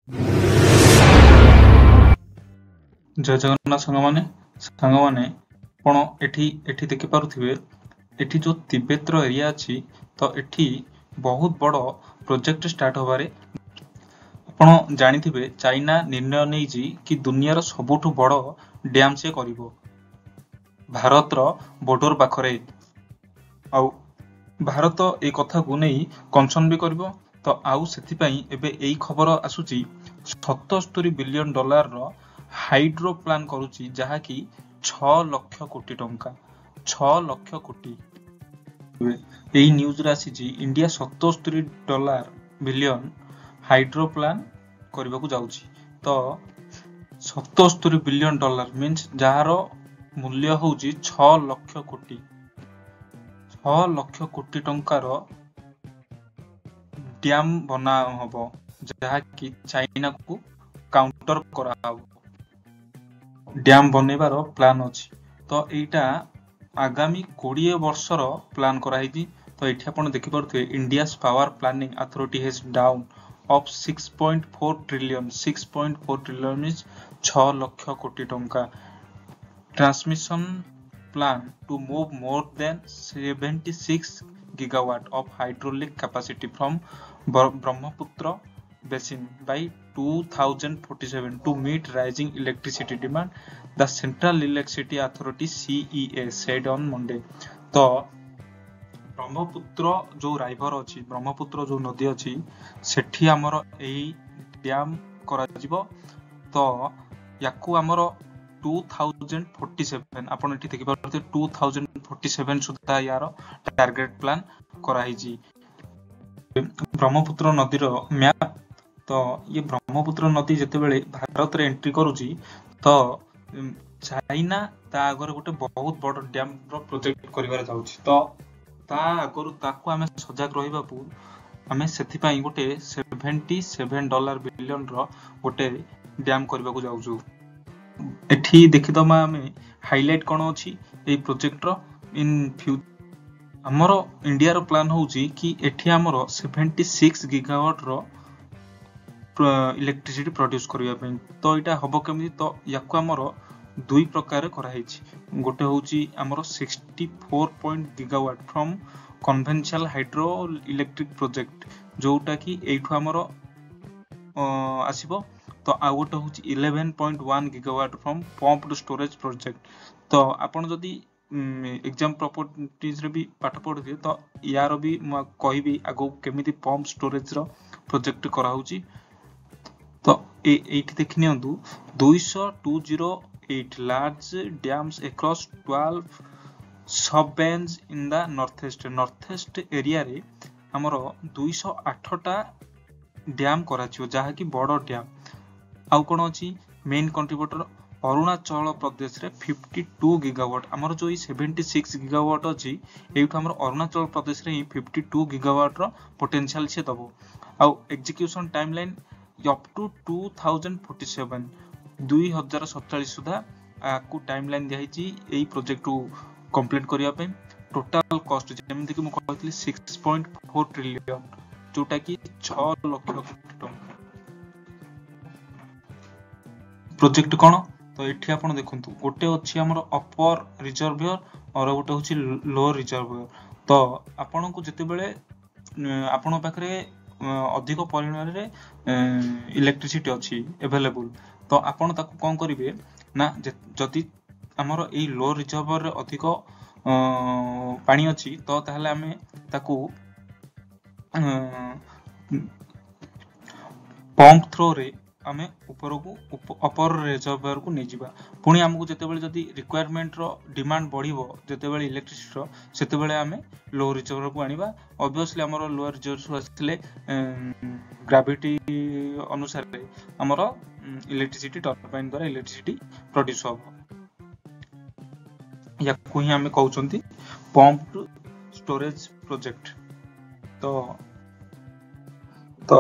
जय जगन्नाथ सांगमाने आपण एठी देखि पारुथिबे एठी जो तिब्बत रो एरिया अछि तो एठी बहुत बड़ प्रोजेक्ट स्टार्ट होबारे आपण जानिथिबे चाइना निर्णय नेइजी कि दुनियार सबुठु बड़ डैम से करिवो भारत रो बॉर्डर पाखरे आउ भारत ए कथा को नहीं कंसर्न भी करिवो तो आउ सेति पई एबे एई खबर आसुची $77 बिलियन रो हाइड्रो प्लान करूची जहा कि 6 लाख कोटी टंका 6 लाख कोटी एई न्यूज रे आसीची इंडिया $77 बिलियन हाइड्रो प्लान करबा को जाउची तो $77 बिलियन मीन्स जार मूल्य होउची 6 लाख कोटी 6 लाख कोटी टंकार डैम बना हबो जहा कि चाइना को काउंटर करा हबो डैम बनेबार प्लान अछि तो एटा आगामी 20 वर्षर प्लान करा हिजी तो एठी आपण देखि परथि India's power planning authority has drawn up 6.4 trillion means 6 lakh कोटी टंका transmission plan to move more than 76 gigawatt of hydraulic capacity from Brahmaputra basin by 2047 to meet rising electricity demand, the Central Electricity Authority CEA said on Monday. तो ब्रह्मपुत्र जो राइवर अछि ब्रह्मपुत्र जो नदी अछि सेठी हमर एई dam करा जिवो तो याकू हमर 2047 आपण एठी देखि पारते 2047 सुधा यार टारगेट प्लान करा हिजी ब्रह्मपुत्र नदी रो मैप तो ये ब्रह्मपुत्र नदी जते बेले भारत रे एंट्री करूची तो चाइना ता आगर गोटे बहुत बड़ डैम रो प्रोजेक्ट करिवार जाउची तो ता आगर ताको हमें सजग रहिबा पु हमें सेति पई गोटे $77 बिलियन रो गोटे डैम करबा को जाउछु एठी देखिदमा हमें हाइलाइट कोन अछि ए प्रोजेक्ट रो इन फ्यूचर हमरो इंडिया रो प्लान होउची कि एठी हमरो 76 गीगावाट रो इलेक्ट्रिसिटी प्रोड्यूस करिया पे तो एटा हबो केमि तो याको हमरो दुई प्रकार करा हिची गोटे होउची हमरो 64 gigawatt from conventional hydro electric project जोटा कि एठु हमरो आसीबो तो आउ गोटे होची 11.1 gigawatt from pumped storage project तो आपण जदी एग्जाम प्रॉपर्टीज रे भी पाठ पढथि तो यार भी म कहिबी आगो केमिति पंप स्टोरेज रो प्रोजेक्ट करा होची तो एठी देखनियंतु 208 लार्ज डैम्स अक्रॉस 12 सब Benz in the north east area रे हमरो 208 टा डैम कराचियो जहा कि बड़ डैम आउ कोन अछि मेन कंट्रीब्यूटर अरुणाचल प्रदेश रे 52 गीगावाट हमर जो 76 गीगावाट अछि एठु हमर अरुणाचल प्रदेश रे 52 गीगावाट रो पोटेंशियल छे दबो आउ एग्जीक्यूशन टाइमलाइन अप टू 2047 2047 सुधा आकु टाइमलाइन दिहिची एई प्रोजेक्ट को कंप्लीट करिया पे टोटल कॉस्ट जेमि कि म कहतली 6.4 ट्रिलियन जोटा कि 6 लाख कोटी टंका प्रोजेक्ट कोन तो एठी आपण देखंतु गोटे अछि हमर अपर रिजर्वयर और गोटे होछि लोअर रिजर्वयर तो आपण को जते बेले आपण पाखरे अधिक परिमाण रे इलेक्ट्रिसिटी अछि अवेलेबल तो आपण ताको कोन करिवे ना जति हमर एई लोअर रिजर्वयर रे अधिक पानी अछि तो ताहले हमें ताको पंप थ्रो रे आमे ऊपर को अपर रिजर्वयर को नै जिबा पुनी हमकु जते बेले जदी रिक्वायरमेंट रो डिमांड बढ़िबो जते बेले इलेक्ट्रिसिटी रो सेते बेले आमे लो रिजर्वयर को आनिबा ऑब्वियसली हमरो लोअर रिजर्वयर आसले ग्रेविटी अनुसार हमरो इलेक्ट्रिसिटी टरबाइन द्वारा इलेक्ट्रिसिटी प्रोड्यूस होबो या कोही हमें कहउचंती पंप स्टोरेज प्रोजेक्ट तो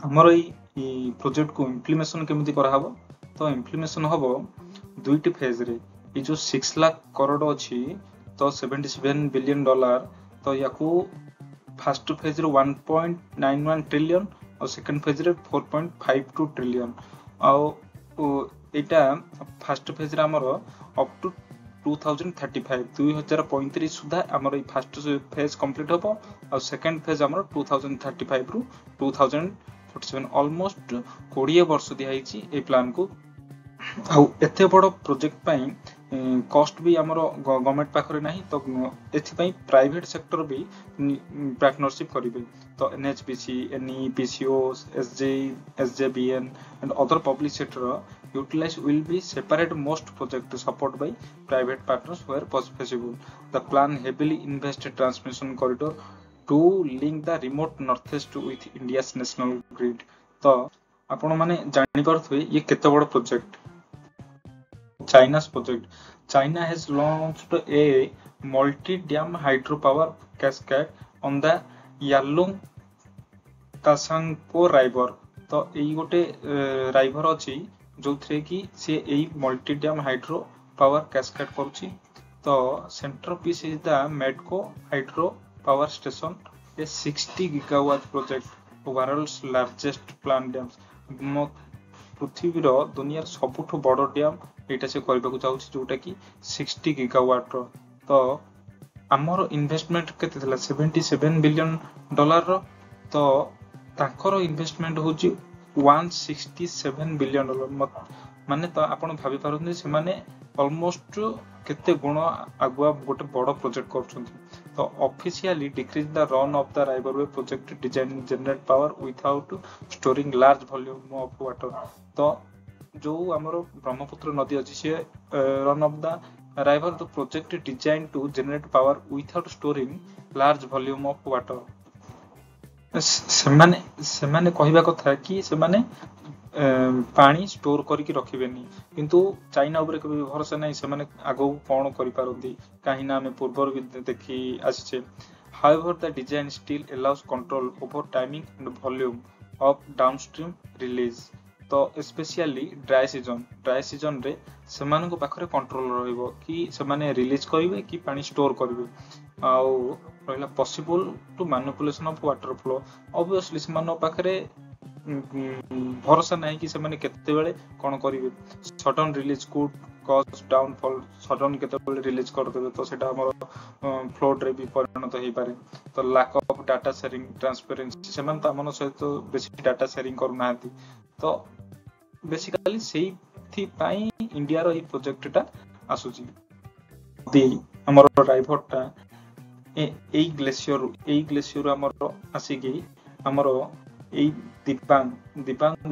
हमरो ई प्रोजेक्ट को इम्प्लीमेशन केमिति करा हबो तो इम्प्लीमेशन हबो दुईटी फेज रे ई जो 6 लाख करोड़ अछि तो $77 बिलियन तो याकू फर्स्ट फेज रे 1.91 ट्रिलियन और सेकंड फेज रे 4.52 ट्रिलियन आउ एटा फर्स्ट फेज रे हमर अप टू 2035 2035 सुधा हमर फर्स्ट फेज कंप्लीट होबो और सेकंड फेज हमर 2035 रु 2047 ऑलमोस्ट 20 वर्ष दिया हिची ए प्लान को आउ एते बड़ प्रोजेक्ट पई कॉस्ट भी हमर गवर्नमेंट पाखरे नाही तो एथि पई प्राइवेट सेक्टर भी पार्टनरशिप करिवे तो NHPC NEEPCO SJVN and other public sector utilize will be separate most project support by private partners where possible. The plan heavily invested transmission corridor to link the remote northeast with India's national grid. तो आपण माने जानि परथुवे ये केते बड़ project China's project. China has launched a multi-dam hydropower cascade on the Yalung Tasangpo River. तो एई गोटे राइवर अछि जो थे कि से एई multi dam hydro power cascade करूची तो centre piece is the Medog hydro power station a 60 gigawatt project world's largest plant dams पृथ्वी रो दुनिया सबुठु बड़ डैम एटा से करबा को चाहूची जोटा कि 60 गीगावाट रो तो हमर इन्वेस्टमेंट केते थला $77 बिलियन रो तो तांकर इन्वेस्टमेंट होची $167 बिलियन माने तो आपण भाबी पारथि से माने ऑलमोस्ट केते गुण आगुआ गोटे बड़ प्रोजेक्ट करछन्ती तो officially decrees the run of the river project design generate power without storing large volume of water तो जो हमरो ब्रह्मपुत्र नदी अछि से run of the river the project design to generate power without storing large volume of water सेमाने कहबा कथा कि सेमाने पानी स्टोर करके रखिबेनी किंतु चाइना ऊपर कभी भरोसा नहीं सेमाने आगो कोन करि पारंती काहिना हमें पूर्वर भी देखि आछे however the design still allows control over timing and volume of downstream release तो स्पेशली ड्राई सीजन रे सेमान को पाखरे कंट्रोल रहइबो कि सेमाने रिलीज करिवे कि पानी स्टोर करिवे आउ रहला possible to manipulation of water flow obviously सेमान पाखरे भरोसा नहीं कि सेमाने केते बेले कोन करिवे sudden release could cause downfall sudden केते बेले रिलीज कर देबे तो सेटा हमर फ्लोड रे भी परिणत होई पारे तो lack of data sharing transparency सेमान त हमन सहित बेसी डाटा शेयरिंग करू नाहंती तो बेसिकली सेही थी पाई इंडिया रो ई प्रोजेक्ट टा आसुची दी हमर राइवर टा एई ग्लेशियर हमर आसीगी हमर एई दीपांग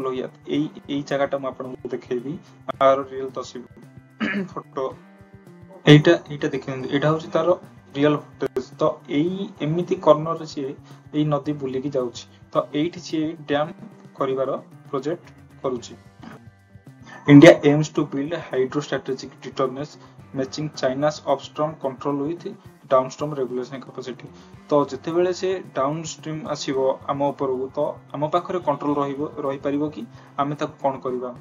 लोहिया एई जगह मैं आपको देखेबी आर रियल तस्वीर फोटो एटा देखिन एटा होची तारो रियल फुटेज तो एई एमिति कॉर्नर रे से एई नदी बुली की जाउची तो एठी से डैम करिवार प्रोजेक्ट करूची India aims to build a hydrostrategic deterrence matching China's upstream control with downstream regulation capacity तो जते बेले से डाउनस्ट्रीम आसीबो आम ऊपर तो आम पाखरे कंट्रोल रही परिबो कि आमे तक कोन करबा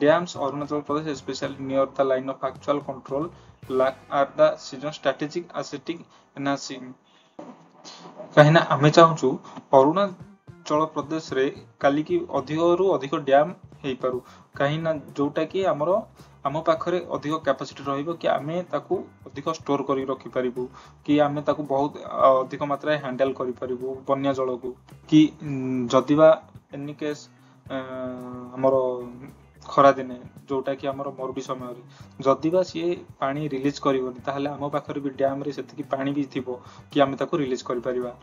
dams Arunachal Pradesh specially near the line of actual control लाक आर द सीजन स्ट्रेटेजिक एसेटिक एनासिंग कहिना आमे चाहूछु अरुणाचल प्रदेश रे काली की अधिक डैम हेई पारु कहीं ना जोटा कि हमरो आम पाखरे अधिक कैपेसिटी रहिबो कि आमे ताकू अधिक स्टोर करी रखि परिबु कि आमे ताकू बहुत अधिक मात्रा हैंडल करि परिबु बन्या जल को कि जदिबा एनी केस हमरो खरा दिने जोटा कि हमरो मोरबी समय रे जदिबा सी पानी रिलीज करिवोनी ताहले आम पाखरे भी डैम रे सेति कि पानी भी थिबो कि आमे ताकू रिलीज करि परिबा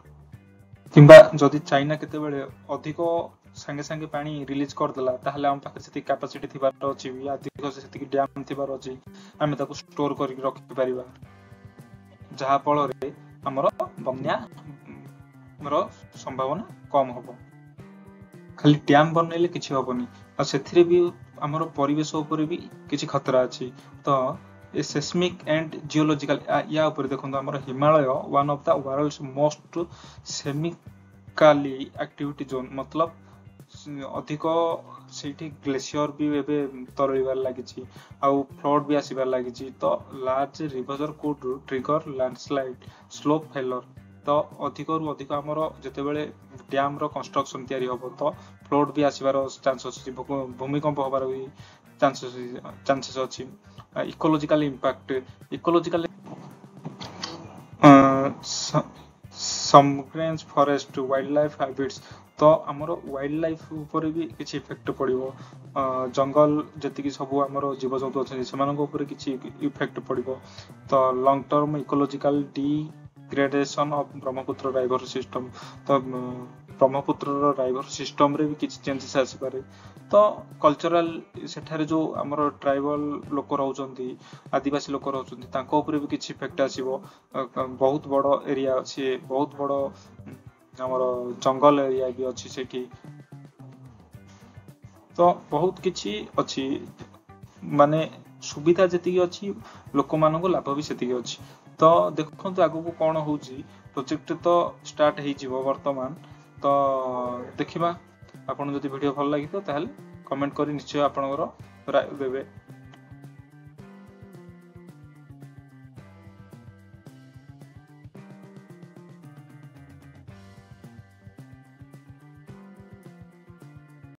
किंबा जदि चाइना केते बेले अधिक संगे संगे पानी रिलीज कर देला ताहले हम पाखे सेति कैपेसिटी थिबार अछि या अधिक सेति डैम थिबार अछि हम ताको स्टोर करि रखि परिबा जहा फल रे हमर बन्या रो संभावना कम होबो खाली डैम बनैले किछि होबोनी आ सेथिरे भी हमर परिवेश ऊपर भी किछि खतरा अछि तो ए सेस्मिक एंड जियोलॉजिकल या ऊपर देखंतो हमर Himalaya one of the world's most seismically activity zone मतलब अधिक सेठी ग्लेशियर भी एबे तरलिबार लागिछि आउ फ्लड भी आसीबार लागिछि तो large river could trigger landslide slope failure तो अधिकरू अधिक आमर जितेबाला डैम कंस्ट्रक्शन तैयारी हम तो फ्लोड भी आसबार चांस अच्छी भूमिकंप हबार भी चांसेस अच्छी इकोलॉजिकल इंपैक्ट इकोलॉजिकल समग्रेंस फॉरेस्ट वाइल्ड लाइफ हैबिट्स तो आमर वाइल्ड लाइफ ऊपर भी किसी इफेक्ट पड़ो जंगल जी सब आमर जीव जंतु अच्छे से किसी इफेक्ट पड़ो तो long term ecological degradation of Brahmaputra राइवर system तो ब्रह्मपुत्र राइवर सिस्टम रे भी किसी चेंजेस आसपे तो कल्चरल सेठारे जो आमर ट्राइबल लोक रोचंती आदिवासी लोक रोचंती भी किसी इफेक्ट आसीबो बहुत बड़ एरिया अच्छी बहुत बड़ आमर जंगल एरिया भी अच्छी सेठी तो बहुत किछि अच्छी माने सुविधा जी अच्छी लोक मान लाभ भी सेतिकी अच्छी तो देखो आगु को कौन हो प्रोजेक्ट तो स्टार्ट हो वर्तमान तो देखिबा आपन जदि वीडियो भल लागि तो ताहले कमेंट करी निश्चय आपनकर राय देबे।